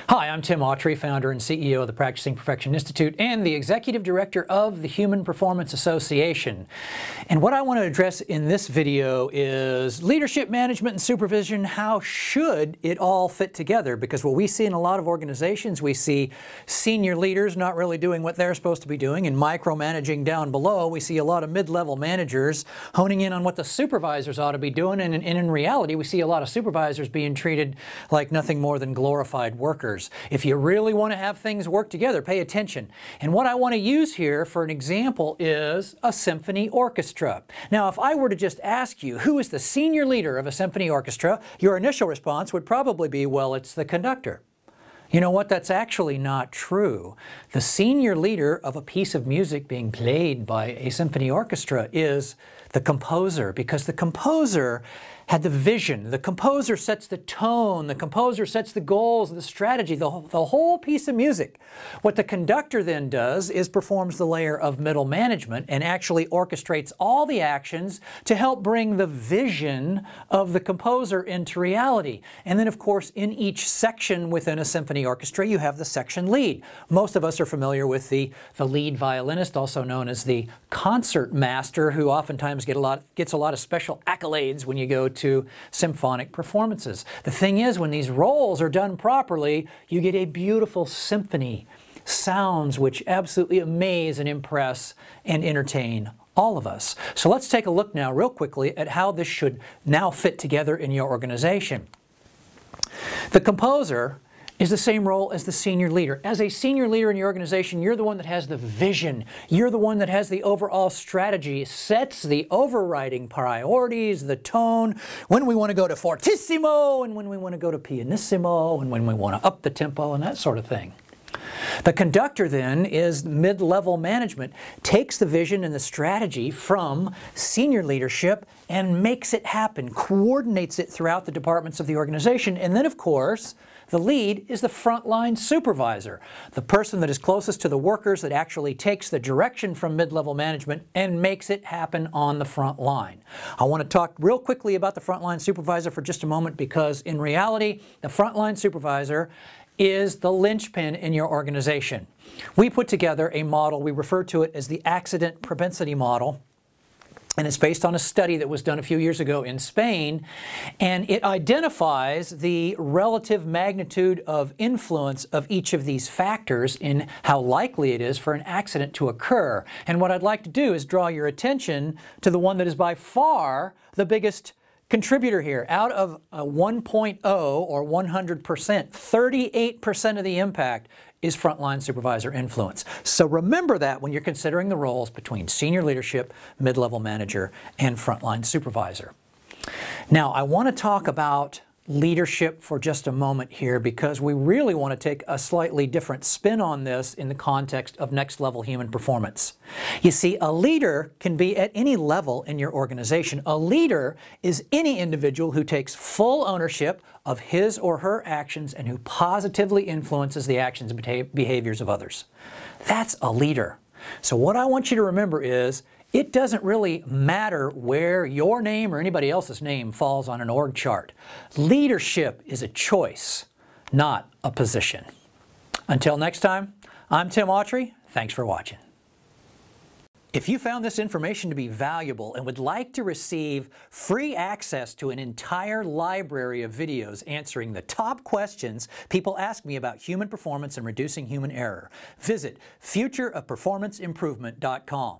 Hi, I'm Tim Autrey, founder and CEO of the Practicing Perfection Institute and the Executive Director of the Human Performance Association. And what I want to address in this video is leadership, management, and supervision. How should it all fit together? Because what we see in a lot of organizations, we see senior leaders not really doing what they're supposed to be doing and micromanaging down below. We see a lot of mid-level managers honing in on what the supervisors ought to be doing, and in reality, we see a lot of supervisors being treated like nothing more than glorified workers. If you really want to have things work together, pay attention. And what I want to use here for an example is a symphony orchestra. Now, if I were to just ask you, who is the senior leader of a symphony orchestra, your initial response would probably be, well, it's the conductor. You know what? That's actually not true. The senior leader of a piece of music being played by a symphony orchestra is the composer, because the composer had the vision. The composer sets the tone. The composer sets the goals, the strategy, the whole piece of music. What the conductor then does is performs the layer of middle management and actually orchestrates all the actions to help bring the vision of the composer into reality. And then, of course, in each section within a symphony orchestra, you have the section lead. Most of us are familiar with the lead violinist, also known as the concert master, who oftentimes gets a lot of special accolades when you go to symphonic performances. The thing is, when these roles are done properly, you get a beautiful symphony, sounds which absolutely amaze and impress and entertain all of us. So let's take a look now real quickly at how this should now fit together in your organization. The composer is the same role as the senior leader. As a senior leader in your organization, you're the one that has the vision. You're the one that has the overall strategy, sets the overriding priorities, the tone, when we want to go to fortissimo, and when we want to go to pianissimo, and when we want to up the tempo, and that sort of thing. The conductor then is mid-level management, takes the vision and the strategy from senior leadership and makes it happen, coordinates it throughout the departments of the organization. And then, of course, the lead is the frontline supervisor, the person that is closest to the workers, that actually takes the direction from mid-level management and makes it happen on the front line. I want to talk real quickly about the frontline supervisor for just a moment, because in reality, the frontline supervisor is the linchpin in your organization. We put together a model, we refer to it as the Accident Propensity Model, and it's based on a study that was done a few years ago in Spain, and it identifies the relative magnitude of influence of each of these factors in how likely it is for an accident to occur. And what I'd like to do is draw your attention to the one that is by far the biggest contributor here. Out of a 1.0 or 100%, 38% of the impact is frontline supervisor influence. So remember that when you're considering the roles between senior leadership, mid-level manager, and frontline supervisor. Now, I want to talk about leadership for just a moment here, because we really want to take a slightly different spin on this in the context of next level human performance. You see, a leader can be at any level in your organization. A leader is any individual who takes full ownership of his or her actions and who positively influences the actions and behaviors of others. That's a leader. So what I want you to remember is, it doesn't really matter where your name or anybody else's name falls on an org chart. Leadership is a choice, not a position. Until next time, I'm Tim Autrey. Thanks for watching. If you found this information to be valuable and would like to receive free access to an entire library of videos answering the top questions people ask me about human performance and reducing human error, visit futureofperformanceimprovement.com.